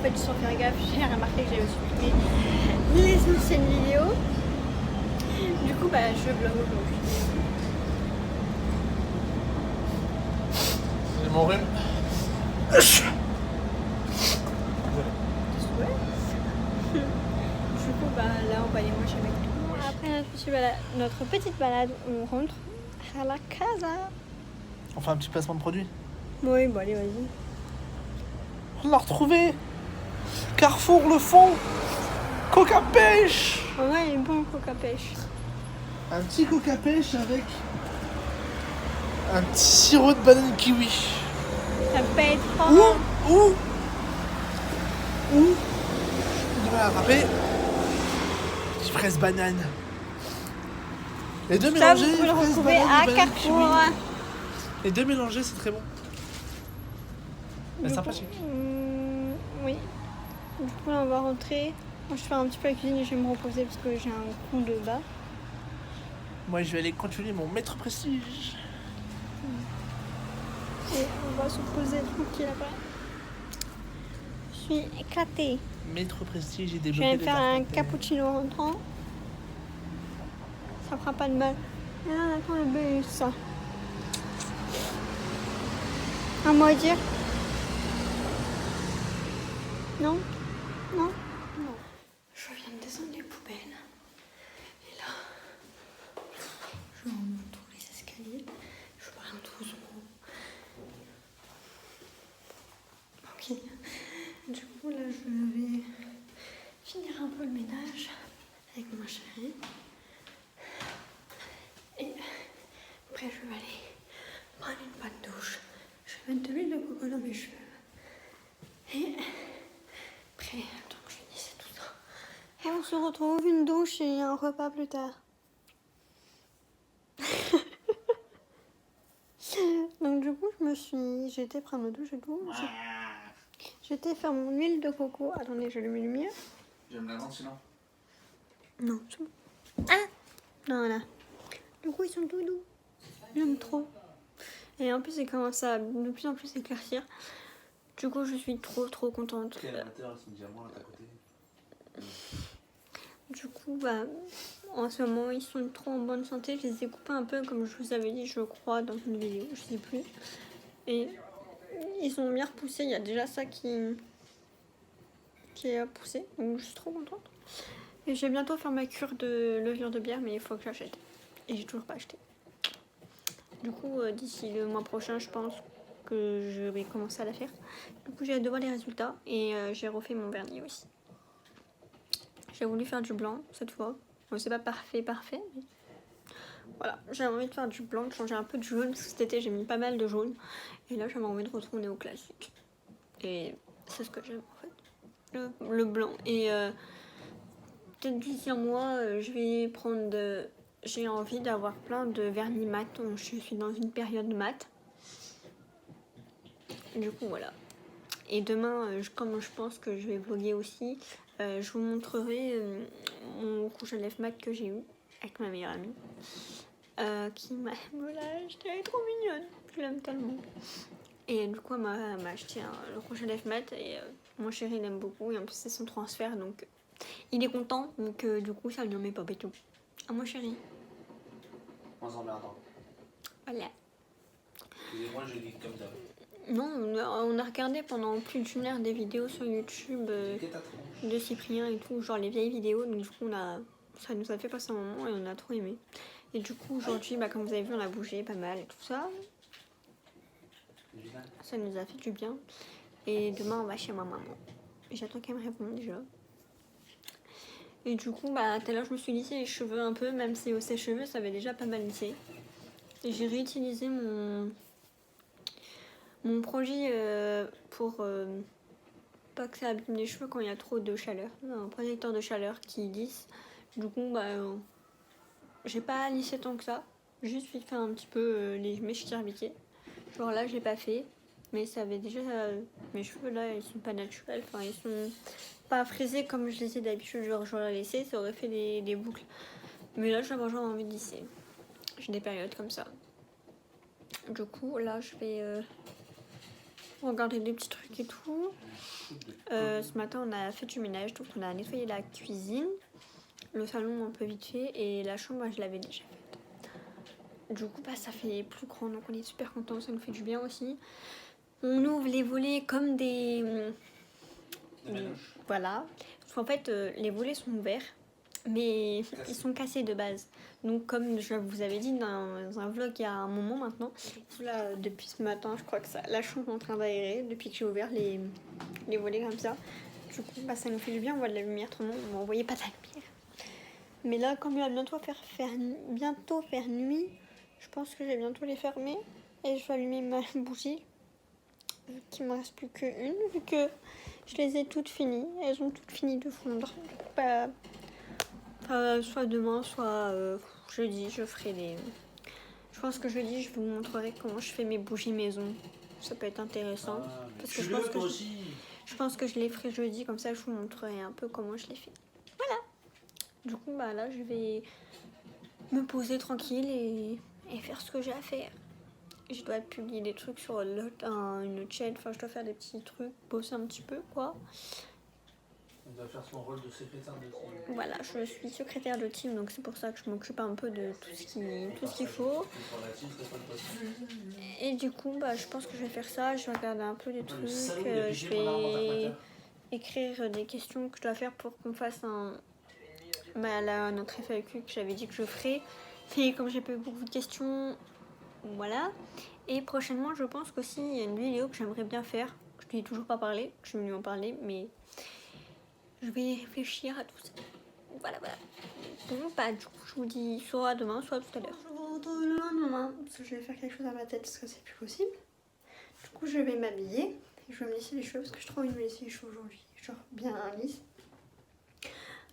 fait, sans faire gaffe, j'ai remarqué que j'avais aussi supprimé les anciennes vidéos. Du coup, bah, je vlog aujourd'hui. C'est mon rhume. Du coup, bah, là, on va aller manger avec tout. Après notre petite balade, on rentre à la casa. On fait un petit placement de produit. Oui, bon, allez, vas-y. On l'a retrouvé. Carrefour le fond. Coca pêche. Ouais, il est bon, coca pêche. Un petit coca pêche avec un petit sirop de banane kiwi. Ça peut être fort. Ouh. Je vais attraper. Petit fraise banane. Les deux Ça, mélangés, vous pouvez le fraise, retrouver banane, à banane, Carrefour. kiwi. Les deux mélangés, c'est très bon. C'est Du sympathique. coup, oui. Du coup, là, on va rentrer. Moi, je fais un petit peu la cuisine et je vais me reposer parce que j'ai un coup de bas. Moi, je vais aller continuer mon maître prestige. Et on va se poser tranquille après. Je suis éclatée. Maître prestige et Je débloquer vais me des faire un tartes. cappuccino rentrant. Ça fera pas de mal. Et là, on attend le bus. Un mot à dire? Non? Non? Non. Je viens de descendre les poubelles. Et là, je remonte tous les escaliers. Je parle doucement. Ok. Du coup, là, je vais finir un peu le ménage avec ma chérie. Et après, je vais aller prendre une bonne douche. Je vais mettre de l'huile de coco dans mes cheveux. Et après, donc je finisse tout ça. Et on se retrouve, une douche et un repas plus tard. Donc du coup, j'ai été prendre ma douche et tout. J'ai été faire mon huile de coco. Attendez, je le mets le mieux. J'aime la menthe sinon. Non, c'est bon. Ah non, là. Du coup, ils sont tout doux. J'aime trop. Et en plus, ils commencent à de plus en plus s'éclaircir. Du coup, je suis trop contente. Du coup, bah, en ce moment, ils sont trop en bonne santé. Je les ai coupés un peu, comme je vous avais dit, je crois, dans une vidéo, je sais plus. Et ils ont bien repoussé. Il y a déjà ça qui a poussé. Donc, je suis trop contente. Et je vais bientôt faire ma cure de levure de bière, mais il faut que j'achète. Et j'ai toujours pas acheté. Du coup, d'ici le mois prochain, je pense que je vais commencer à la faire. Du coup, j'ai hâte de voir les résultats. Et j'ai refait mon vernis aussi. J'ai voulu faire du blanc cette fois. Bon, c'est pas parfait, mais voilà, j'ai envie de faire du blanc, de changer un peu de jaune, parce que cet été j'ai mis pas mal de jaune. Et là j'avais envie de retourner au classique. Et c'est ce que j'aime en fait. Le blanc. Et peut-être d'ici un mois, je vais prendre j'ai envie d'avoir plein de vernis mat. Donc, je suis dans une période mat. Du coup voilà. Et demain, comme je pense que je vais vlogger aussi, je vous montrerai mon rouge à lèvres mat que j'ai eu avec ma meilleure amie. Qui m'a acheté, elle est trop mignonne, je l'aime tellement. Et du coup, elle m'a acheté le rouge à lèvres mat et mon chéri l'aime beaucoup. Et en plus, c'est son transfert, donc il est content. Donc du coup, ça lui en met pas et tout. Ah, mon chéri. Moins emmerdant. Voilà. Excusez-moi, je lis comme ça. Non, on a regardé pendant plus d'une heure des vidéos sur YouTube de Cyprien et tout, genre les vieilles vidéos. Donc du coup, ça nous a fait passer un moment et on a trop aimé. Et du coup, aujourd'hui, bah, comme vous avez vu, on a bougé pas mal et tout ça. Ça nous a fait du bien. Et demain, on va chez ma maman. J'attends qu'elle me réponde déjà. Et du coup, bah, tout à l'heure, je me suis lissé les cheveux un peu, même si au sèche-cheveux, ça avait déjà pas mal lissé. Et j'ai réutilisé mon produit pour pas que ça abîme les cheveux quand il y a trop de chaleur. Un protecteur de chaleur qui lisse. Du coup, bah, j'ai pas lissé tant que ça. Juste fait un petit peu les mèches qui repiquaient. Genre là, j'ai pas fait. Mais ça avait déjà... mes cheveux là, ils sont pas naturels. Enfin, ils sont pas frisés comme je les ai d'habitude. Genre, j'aurais laissé, ça aurait fait des boucles. Mais là, j'avais genre envie de lisser. J'ai des périodes comme ça. Du coup, là, je vais regarder des petits trucs et tout. Ce matin, on a fait du ménage, donc on a nettoyé la cuisine, le salon un peu vite fait, et la chambre, je l'avais déjà faite. Du coup, ça fait plus grand, donc on est super contents, ça nous fait du bien aussi. On ouvre les volets comme des voilà. Parce qu'en fait, les volets sont ouverts, mais ils sont cassés de base. Donc, comme je vous avais dit dans un vlog il y a un moment maintenant, là, depuis ce matin, je crois que la chambre est en train d'aérer depuis que j'ai ouvert les volets comme ça. Du coup, ça nous fait du bien, on voit de la lumière, tout le monde, on ne voyait pas de la lumière. Mais là, comme il va bientôt faire nuit, je pense que je vais bientôt les fermer et je vais allumer ma bougie. Qu'il me reste plus qu'une, vu que je les ai toutes finies. Elles ont toutes fini de fondre. Soit demain, soit jeudi, je ferai les... Je pense que jeudi, je vous montrerai comment je fais mes bougies maison. Ça peut être intéressant. Parce que je pense que je les ferai jeudi, comme ça je vous montrerai un peu comment je les fais. Voilà. Du coup, là, je vais me poser tranquille et faire ce que j'ai à faire. Je dois publier des trucs sur une chaîne, je dois faire des petits trucs, bosser un petit peu, quoi. On doit faire son rôle de secrétaire de team. Voilà, je suis secrétaire de team, donc c'est pour ça que je m'occupe un peu de tout ce qu'il faut. Et du coup, je pense que je vais faire ça, je vais regarder un peu des trucs, je vais écrire des questions que je dois faire pour qu'on fasse notre FAQ que j'avais dit que je ferais. Mais comme j'ai pas eu beaucoup de questions, voilà. Et prochainement, je pense qu'aussi, il y a une vidéo que j'aimerais bien faire. Je ne lui ai toujours pas parlé, je suis venue en parler, mais je vais réfléchir à tout ça. Voilà. Bon, du coup, je vous dis soit demain, soit tout à l'heure. Je vous retrouve le lendemain, parce que je vais faire quelque chose à ma tête, parce que c'est plus possible. Du coup, je vais m'habiller. Je vais me lisser les cheveux, parce que j'ai trop envie de me lisser les cheveux aujourd'hui. Genre bien lisse.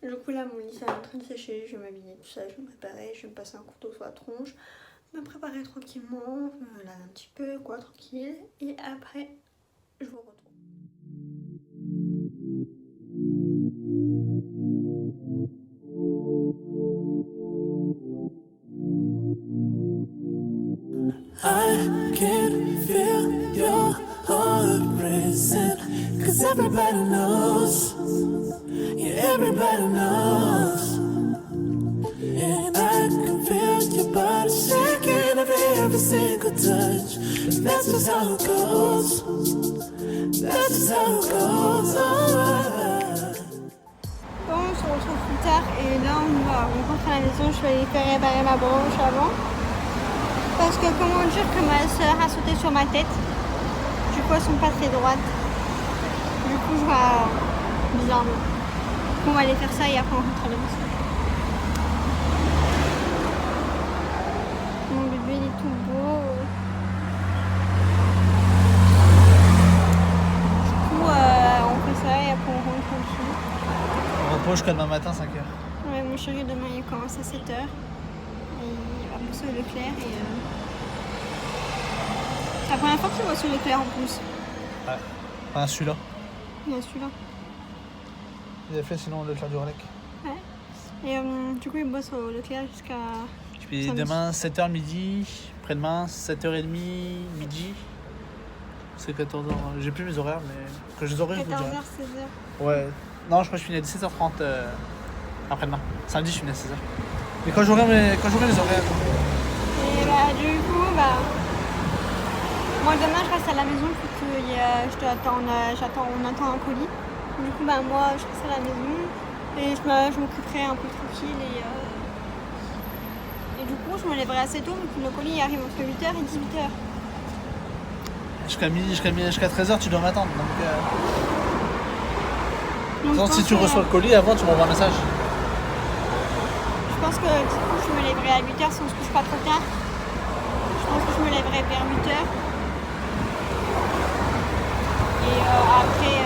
Du coup, là, mon lisse est en train de sécher. Je vais m'habiller, tout ça, je vais me préparer. Je vais me passer un couteau sur la tronche. Me préparer tranquillement, me laver un petit peu, tranquille. Et après, je vous retrouve. I can feel your heart racing, 'cause everybody knows, yeah, everybody knows. And I can feel your body shaking every single touch. But that's just how it goes. That's just how it goes. Bon, on se retrouve plus tard et là on rentre à la maison. Je vais aller faire réparer ma branche avant. Parce que comment dire que ma soeur a sauté sur ma tête. Du coup elles sont pas très droites. Du coup je vois bizarrement. On va aller faire ça et après on rentre à la maison. Mon bébé il est tout beau. Du coup on fait ça et après on rentre tranquille. On repose jusqu'à demain matin 5h. Ouais, mon chéri demain il commence à 7h. Et il va bosser au Leclerc et c'est la première fois que tu bosse au Leclerc en plus. Ouais. Enfin celui-là. Il y a celui-là. Il a fait sinon le Leclerc du Relec. Ouais. Et du coup il bosse au Leclerc jusqu'à... Puis demain 7h midi, après-demain 7h30 midi. C'est 14h. J'ai plus mes horaires, mais quand je les aurai, je vous dirai. 14h, 16h. Ouais. Non, je crois que je finis à 17h30 après-demain. Samedi, je finis à 16h. Mais quand j'aurai les horaires. Et du coup, moi demain je reste à la maison parce que on attend un colis. Du coup, moi je reste à la maison et je m'occuperai un peu tranquille et du coup je me lèverai assez tôt, donc le colis il arrive entre 8h et 18h. Jusqu'à 13h, tu dois m'attendre. Donc, si tu reçois le colis avant, tu m'envoies un message. Je pense que du coup, je me lèverai à 8h si on se couche pas trop tard. Je pense que je me lèverai vers 8h. Et après,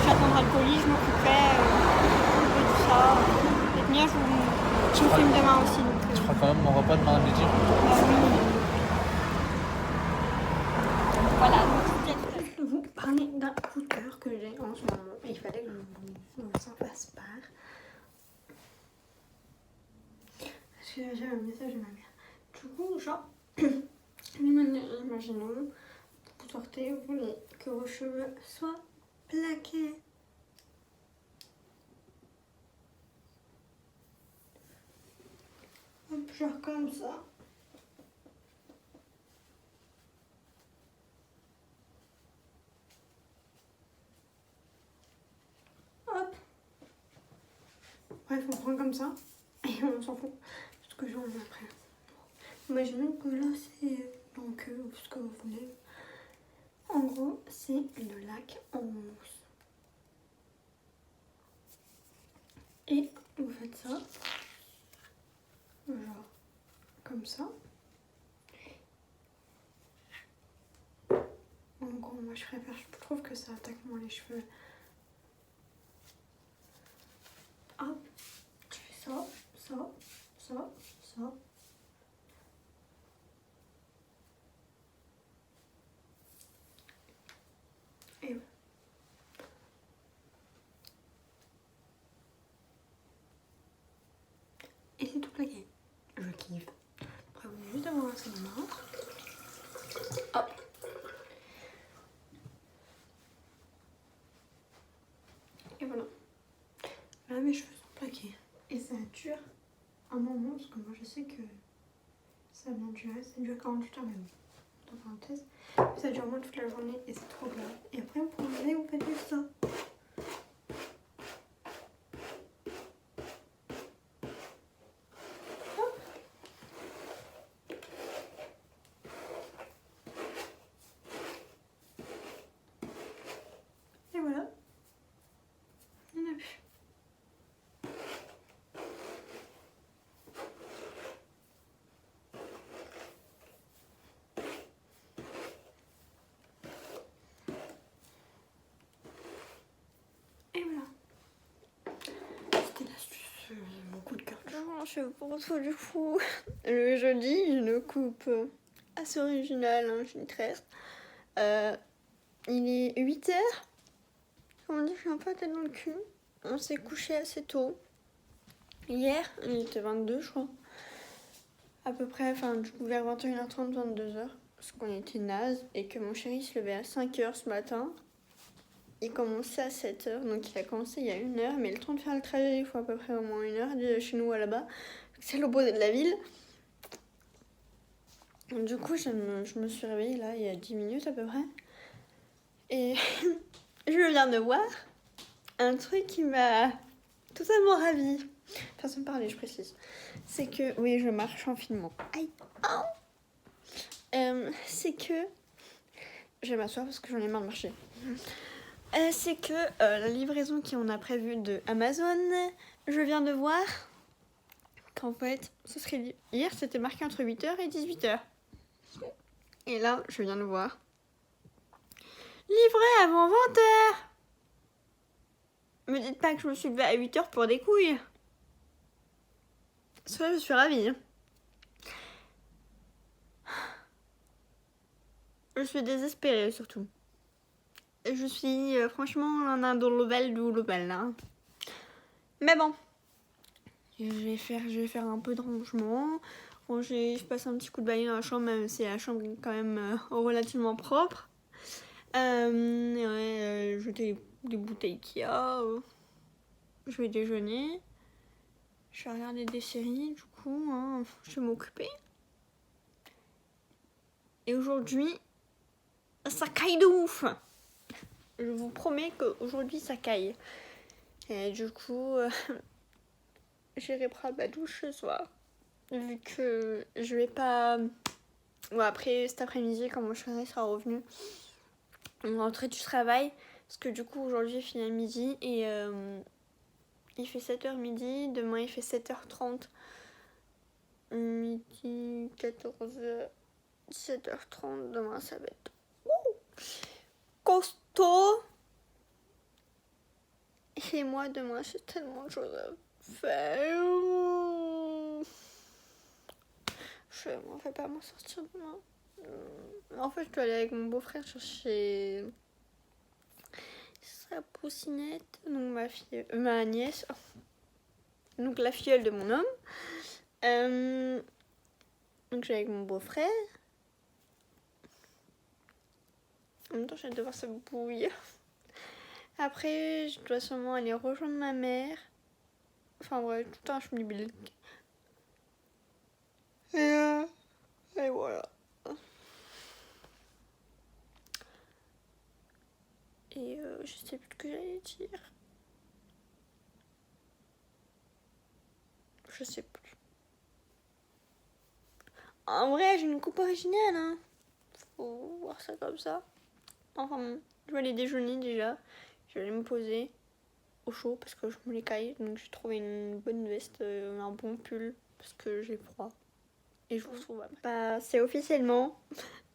j'attendrai le colis, je m'occuperai de tout ça. Et venir, je me filme demain aussi. Tu feras quand même mon repas demain à midi. Oui. Voilà, donc je vais vous parler d'un coup de cœur que j'ai en ce moment. Et il fallait que je vous en fasse part. Parce que j'ai un message de ma mère. Du coup, imaginons, vous sortez, vous voulez que vos cheveux soient plaqués. Hop, genre comme ça. Hop. Bref, on prend comme ça et on s'en fout. Ce que j'en ai après. Imaginons que là c'est donc ce que vous voulez. En gros, c'est le lac en mousse. Et vous faites ça. Genre comme ça. En gros, moi je trouve que ça attaque moins les cheveux. Hop, tu fais ça, ça, ça, ça. Et voilà. Et c'est tout plaqué. Je kiffe. Après, vous venez juste d'avoir un cinéma. Hop. Et voilà. Là, mes cheveux sont plaqués. Et ça dure un moment, parce que moi, je sais que ça a bien duré. Ça dure 48 heures même. Entre parenthèses. Ça dure au moins toute la journée et c'est trop grave. Et après, pour enlever, vous faites juste ça. Et voilà. Il n'y en a plus. Et voilà. C'était l'astuce, mon coup de cœur. Je pense du coup, le jeudi, une coupe assez originale, hein, j'ai une tresse. Il est 8h. Comment dire, je suis un peu à tête dans le cul. On s'est couché assez tôt. Hier, il était 22, je crois. À peu près, enfin, du coup, vers 21h30, 22h. Parce qu'on était naze et que mon chéri se levait à 5h ce matin. Il commençait à 7h, donc il a commencé il y a 1h, mais le temps de faire le trajet, il faut à peu près au moins 1h de chez nous à là-bas. C'est l'opposé de la ville. Du coup, je me suis réveillée là il y a 10 minutes à peu près. Et je viens de voir un truc qui m'a totalement ravie. Façon de parler, je précise. C'est que, oui, je marche en filmant. Aïe. C'est que, je vais m'asseoir parce que j'en ai marre de marcher. C'est que la livraison qu'on a prévue de Amazon, je viens de voir qu'en fait, ce serait hier, c'était marqué entre 8h et 18h. Et là, je viens de voir. Livré avant 20h. Me dites pas que je me suis levée à 8h pour des couilles. Cela, je suis ravie. Je suis désespérée surtout. Je suis franchement un indolobal du global là. Mais bon. Je vais faire un peu de rangement. Je passe un petit coup de balai dans la chambre, même si la chambre est quand même relativement propre. Jeter des bouteilles qu'il y a. Je vais déjeuner. Je vais regarder des séries, du coup. Hein, je vais m'occuper. Et aujourd'hui, ça caille de ouf. Je vous promets qu'aujourd'hui, ça caille. Et du coup, j'irai prendre ma douche ce soir. Vu que je vais pas... Bon, après, cet après-midi, quand mon chéri sera revenu, on va rentrer du travail. Parce que du coup, aujourd'hui, il finit à midi. Et il fait 7h midi. Demain, il fait 7h30. Midi, 14h, 17h30. Demain, ça va être costaud. Et moi, demain, j'ai tellement de choses à faire. Je ne vais pas m'en sortir demain. En fait, je dois aller avec mon beau-frère chercher sa poussинette, donc ma nièce, donc la filleule de mon homme. Donc je vais avec mon beau-frère. En même temps, j'ai hâte de voir ça bouillir. Après, je dois sûrement aller rejoindre ma mère. Enfin, ouais, tout un schmilblick. Et voilà. Et je sais plus ce que j'allais dire. Je sais plus. En vrai, j'ai une coupe originale, hein. Faut voir ça comme ça. Enfin bon, je vais aller déjeuner déjà. Je vais aller me poser au chaud parce que je me les caille. Donc j'ai trouvé une bonne veste, un bon pull parce que j'ai froid. Et je vous retrouve après. Bah, c'est officiellement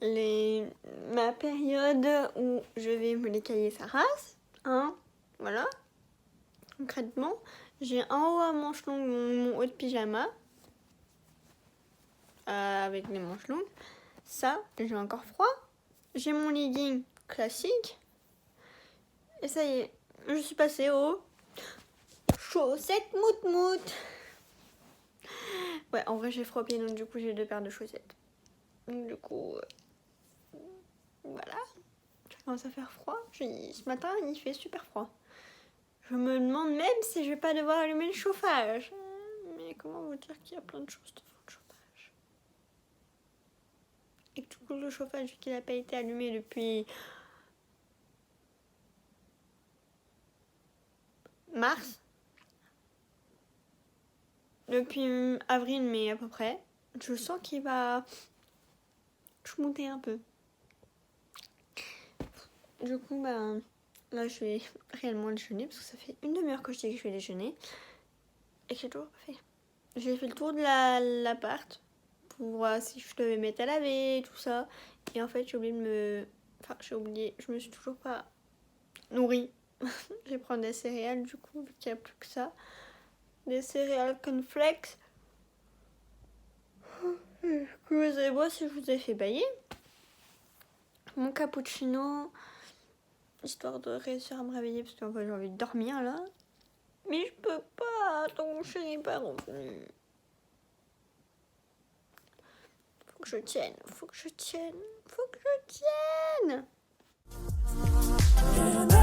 ma période où je vais me les cailler sa race. Hein, voilà. Concrètement, j'ai en haut à manches longues mon haut de pyjama. Avec les manches longues. Ça, j'ai encore froid. J'ai mon legging classique. Et ça y est, je suis passée aux chaussettes mout-mout. Ouais, en vrai, j'ai froid au pied, donc du coup, j'ai 2 paires de chaussettes. Donc du coup, voilà. Ça commence à faire froid. Ce matin, il fait super froid. Je me demande même si je vais pas devoir allumer le chauffage. Mais comment vous dire qu'il y a plein de choses devant le chauffage. Et que du coup, le chauffage, vu qu'il n'a pas été allumé depuis mars, depuis avril, mais à peu près, je sens qu'il va schmouter un peu. Du coup, bah, là, je vais réellement déjeuner parce que ça fait une demi-heure que je dis que je vais déjeuner et que j'ai toujours pas fait. J'ai fait le tour de l'appart pour voir si je devais mettre à laver et tout ça. Et en fait, j'ai oublié je me suis toujours pas nourrie. Je vais prendre des céréales du coup, vu qu'il n'y a plus que ça. Des céréales cornflakes. Que vous allez voir si je vous ai fait bailler. Mon cappuccino, histoire de réussir à me réveiller parce que j'ai envie de dormir là. Mais je peux pas, ton chéri n'est pas revenu. Faut que je tienne, faut que je tienne, faut que je tienne. And I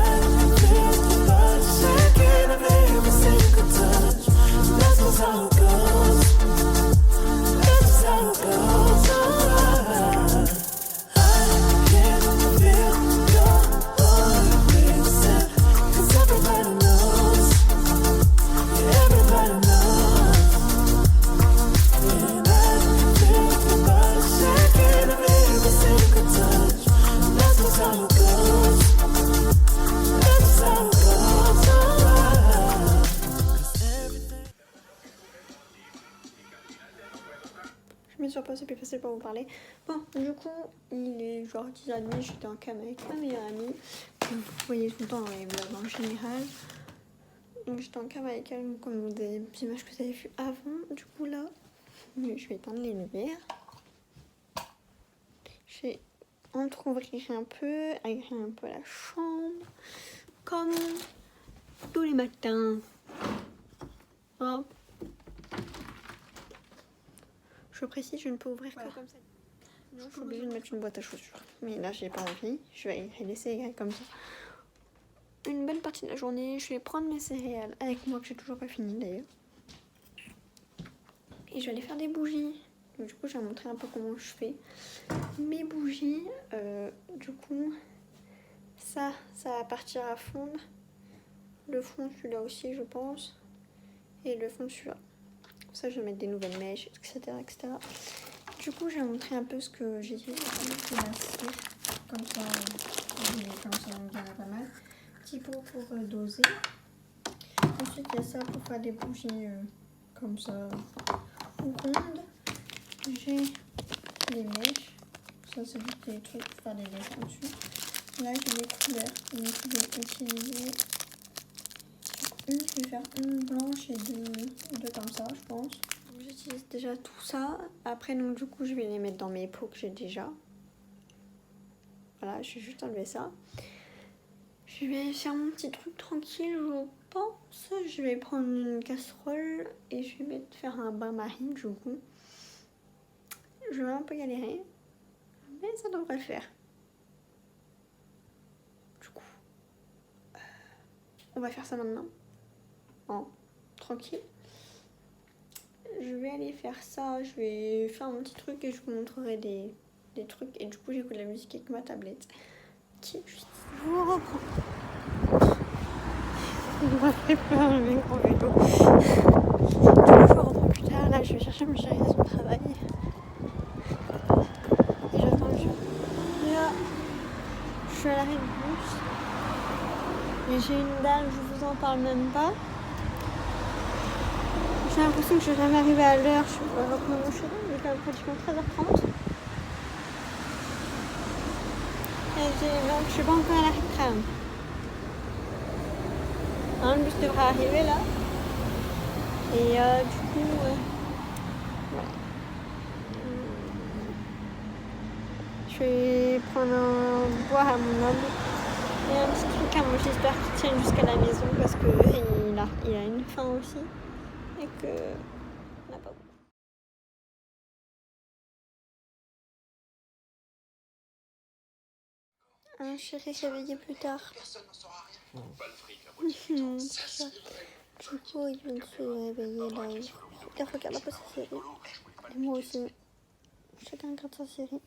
feel the shaking of every single touch. That's just how it goes. That's just how it goes. I can feel your heart racing. 'Cause everybody knows. Yeah, everybody knows. And I feel the body shaking of every single touch. That's just how it goes. That's just how it goes. Je me suis reposée, c'est plus facile pour vous parler. Bon, du coup, il est genre 10h30, j'étais en cam avec ma meilleure amie. Vous voyez tout le temps dans les vlogs en général. Donc j'étais en cam avec elle, comme des images que vous avez vues avant. Du coup là, je vais éteindre les lumières. Je vais entrouvrir un peu, aérer un peu la chambre. Comme tous les matins. Hop. Je précise, je ne peux ouvrir que comme ça. Non, je suis obligée de mettre une boîte à chaussures. Mais là, j'ai pas envie. Je vais laisser comme ça. Une bonne partie de la journée, je vais prendre mes céréales avec moi, que j'ai toujours pas fini d'ailleurs. Et je vais aller faire des bougies. Donc, du coup, je vais vous montrer un peu comment je fais mes bougies. Du coup, ça va partir à fondre. Le fond, celui-là aussi, je pense. Et le fond, celui-là. Ça, je vais mettre des nouvelles mèches, etc., etc. Du coup, je vais vous montrer un peu ce que j'ai dit. Comme ça, on dirait pas mal. Petit pot pour doser. Ensuite, il y a ça pour faire des bougies comme ça, rondes. J'ai les mèches. Ça, c'est juste des trucs pour faire des dessins dessus. Là, j'ai des couleurs. Donc, je vais utiliser je vais faire une blanche et deux comme ça, je pense. J'utilise déjà tout ça. Après, donc, du coup, je vais les mettre dans mes pots que j'ai déjà. Voilà, je vais juste enlever ça. Je vais faire mon petit truc tranquille, je pense. Je vais prendre une casserole et je vais faire un bain-marie, du coup. Je vais un peu galérer, mais ça devrait le faire. on va faire ça maintenant. Tranquille. Je vais aller faire ça, je vais faire un petit truc et je vous montrerai des trucs. Et du coup, j'écoute la musique avec ma tablette. Qui je vous reprends. Il m'a fait peur le mec en vélo. Du coup, je vous reprends plus tard. Là, je vais chercher mon chéri à son travail. Et j'attends le jeu. Là, je suis à l'arrêt de bus. Et j'ai une dalle, je vous en parle même pas. J'ai l'impression que je vais jamais arriver à l'heure. Je suis avec mon chéri, il est quand même pratiquement 13h30. Et donc je suis pas encore à l'arrêt de tram. Le bus devrait arriver là. Et du coup, voilà. Je vais prendre un boire à mon homme. Et un petit truc à moi, j'espère qu'il tienne jusqu'à la maison parce qu'il a une faim aussi. Et que on n'a pas beaucoup. Un chéri réveillé plus tard. C'est ça. Du coup, il vient de se réveiller là. Il regarde un peu sa série. Et moi aussi. Chacun regarde sa série.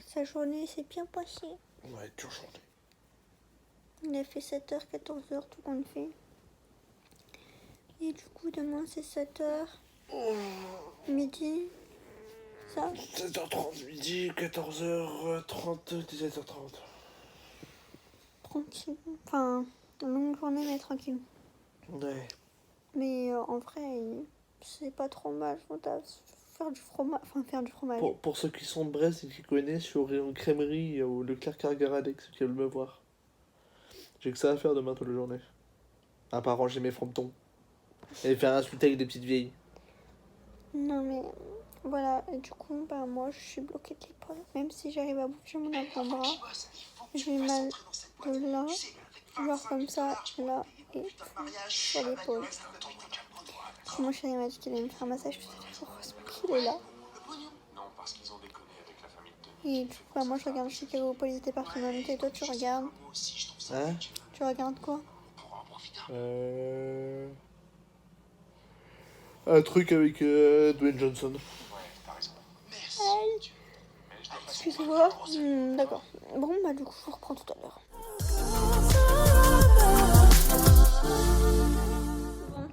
Sa journée s'est bien passée. Ouais, dure journée. Il a fait 7h, 14h, tout compte fait. Et du coup, demain, c'est 7h. Midi. Ça 7h30 midi, 14h30, 17h30. Tranquille. Enfin, longue journée, mais tranquille. Ouais. Mais en vrai, c'est pas trop mal. On doit faire du fromage. Enfin, faire du fromage. Pour ceux qui sont de Brest et qui connaissent, je suis au rayon crèmerie au Leclerc Cargaradec, ceux qui veulent me voir. J'ai que ça à faire demain toute la journée. À part ranger mes frontons. Et faire insulter avec des petites vieilles. Non, mais voilà. Et du coup, bah, moi, je suis bloquée de l'épaule. Même si j'arrive à bouger mon avant-bras, j'ai mal de là, genre comme ça, là, et sur l'épaule. Mon chéri m'a dit qu'il allait me faire un massage tout à l'heure. Heureusement qu'il est là. Et du coup, bah, moi, je regarde Chicago Police Department. Et toi, tu regardes Hein? Tu regardes quoi? Un truc avec Dwayne Johnson. Aïe. Excusez-moi. D'accord. Bon, bah, du coup, je vous reprends tout à l'heure. Bon,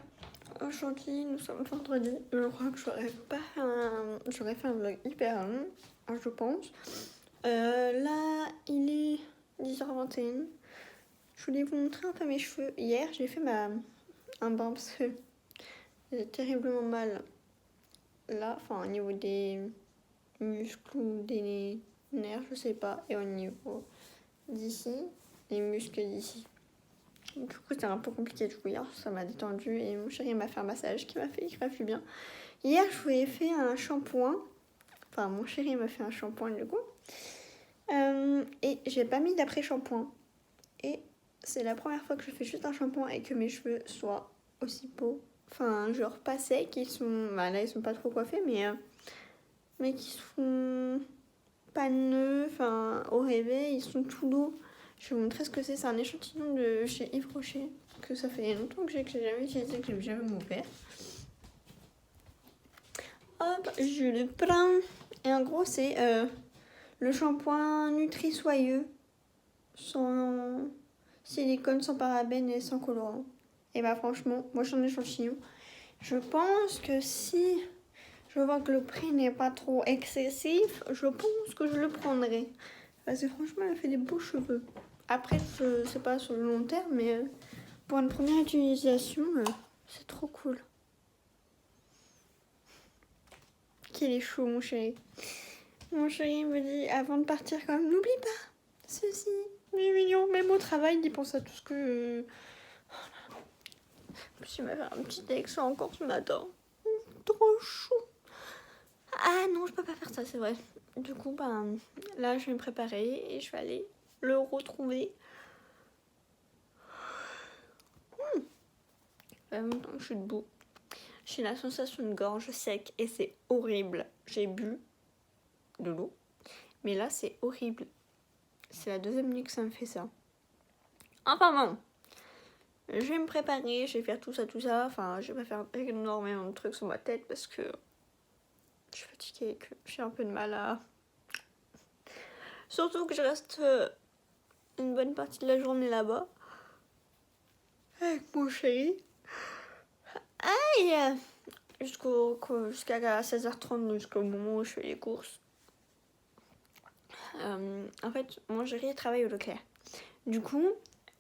aujourd'hui, nous sommes vendredi. Je crois que j'aurais fait un vlog hyper long, je pense. Là, il est 10h21. Je voulais vous montrer un peu mes cheveux. Hier, j'ai fait un bain parce que j'ai terriblement mal là, enfin au niveau des muscles ou des nerfs, je sais pas, et au niveau d'ici, les muscles d'ici. Du coup, c'était un peu compliqué de jouer. Ça m'a détendu et mon chéri m'a fait un massage qui m'a fait grave bien. Hier, je lui ai fait un shampoing. Enfin, mon chéri m'a fait un shampoing du coup. Et j'ai pas mis d'après-shampoing. Et c'est la première fois que je fais juste un shampoing et que mes cheveux soient aussi beaux. Enfin, genre pas secs, ils sont... Bah là, ils sont pas trop coiffés, mais qui sont pas nœuds. Enfin, au réveil, ils sont tout doux. Je vais vous montrer ce que c'est. C'est un échantillon de chez Yves Rocher. Que ça fait longtemps que j'ai jamais utilisé, que j'ai jamais ouvert. Hop, je le prends. Et en gros, c'est le shampoing Nutri-Soyeux. Sans silicone, sans parabènes et sans colorant. Et bah franchement, moi j'en ai échantillon. Je pense que si je vois que le prix n'est pas trop excessif, je pense que je le prendrai. Parce que franchement, elle fait des beaux cheveux. Après, je sais pas sur le long terme, mais pour une première utilisation, c'est trop cool. Qu'il est chaud, mon chéri. Mon chéri me dit, avant de partir quand même, n'oublie pas ceci. Il est mignon, même au travail, il pense à tout ce que... Je m'a fait un petit texte encore ce matin. Trop chou. Ah non, je peux pas faire ça, c'est vrai. Du coup, ben, là, je vais me préparer et je vais aller le retrouver. Maintenant que je suis debout, j'ai la sensation de gorge sec et c'est horrible. J'ai bu de l'eau, mais là, c'est horrible. C'est la deuxième nuit que ça me fait ça. Enfin bon. Je vais me préparer, je vais faire tout ça. Enfin, je vais pas faire énormément de trucs sur ma tête parce que je suis fatiguée et que j'ai un peu de mal à... Surtout que je reste une bonne partie de la journée là-bas. Avec mon chéri. Aïe! Jusqu'à 16h30, jusqu'au moment où je fais les courses. En fait, mon chéri travaille au Leclerc. Du coup,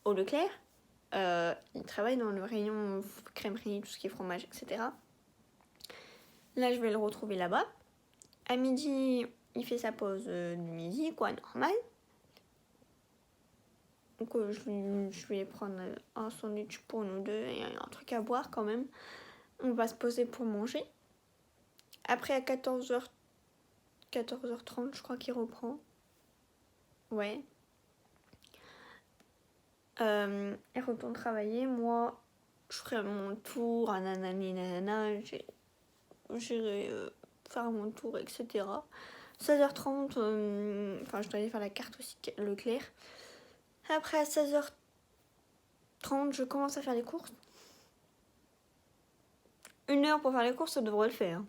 au Leclerc, il travaille dans le rayon crèmerie, tout ce qui est fromage, etc. Là, je vais le retrouver là-bas. À midi, il fait sa pause du midi, quoi, normal. Donc, je vais prendre un sandwich pour nous deux et un truc à boire quand même. On va se poser pour manger. Après, à 14h30, je crois qu'il reprend. Ouais. Il retourne travailler. Moi, je ferai mon tour. J'irai faire mon tour, etc. 16h30, je dois aller faire la carte aussi Leclerc. Après, à 16h30, je commence à faire les courses. 1 heure pour faire les courses, ça devrait le faire.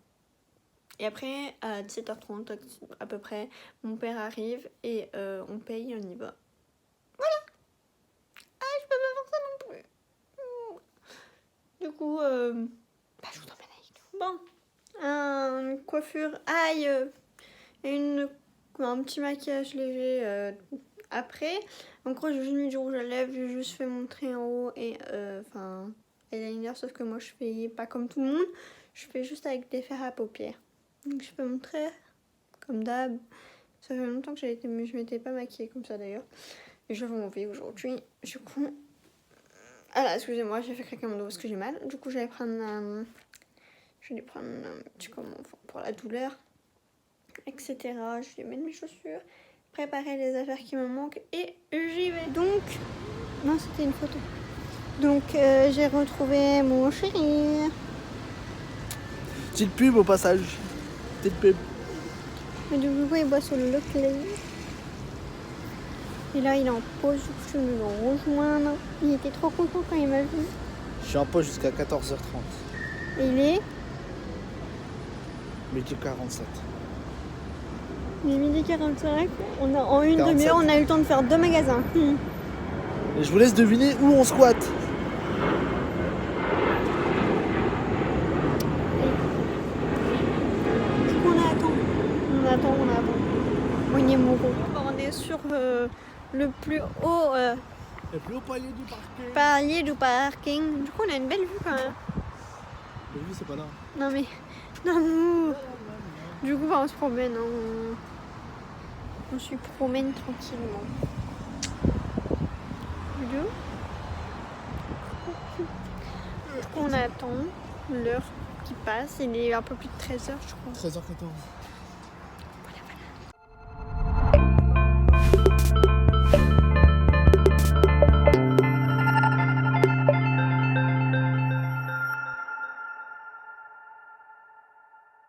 Et après, à 17h30 à peu près, mon père arrive et on paye, on y va. Voilà. Ah, je peux pas faire ça non plus. Du coup, je vous emmène avec nous. Bon, une coiffure, un petit maquillage léger après. En gros, j'ai juste mis du rouge à lèvres, j'ai juste fait mon trait en haut et eyeliner, sauf que moi je fais pas comme tout le monde, je fais juste avec des fards à paupières. Donc je fais mon trait comme d'hab. Ça fait longtemps que je m'étais pas maquillée comme ça d'ailleurs. Et je vais m'enlever aujourd'hui. Du coup, excusez-moi, j'ai fait craquer mon dos parce que j'ai mal. Du coup, je vais prendre un petit pour la douleur, etc. Je vais mettre mes chaussures, préparer les affaires qui me manquent et j'y vais. Donc, non, c'était une photo. Donc, j'ai retrouvé mon chéri. Petite pub au passage. Petite pub. Mais du coup, il boit sur le Leclerc. Et là, il est en pause, du coup, je vais le rejoindre. Il était trop content quand il m'a vu. Je suis en pause jusqu'à 14h30. Et il est Midi 47. Il est midi 45. En une 47. demi-heure, on a eu le temps de faire 2 magasins. Et je vous laisse deviner où on squatte. Du coup, on attend. On est mourant. On est sur le plus haut Le plus haut palier du parking. palier du parking. Du coup, on a une belle vue quand même. Le vue, c'est pas là. Non mais... Non. Du coup, on se promène. On se promène tranquillement. Du coup, on attend l'heure qui passe. Il est un peu plus de 13h, je crois. 13h14.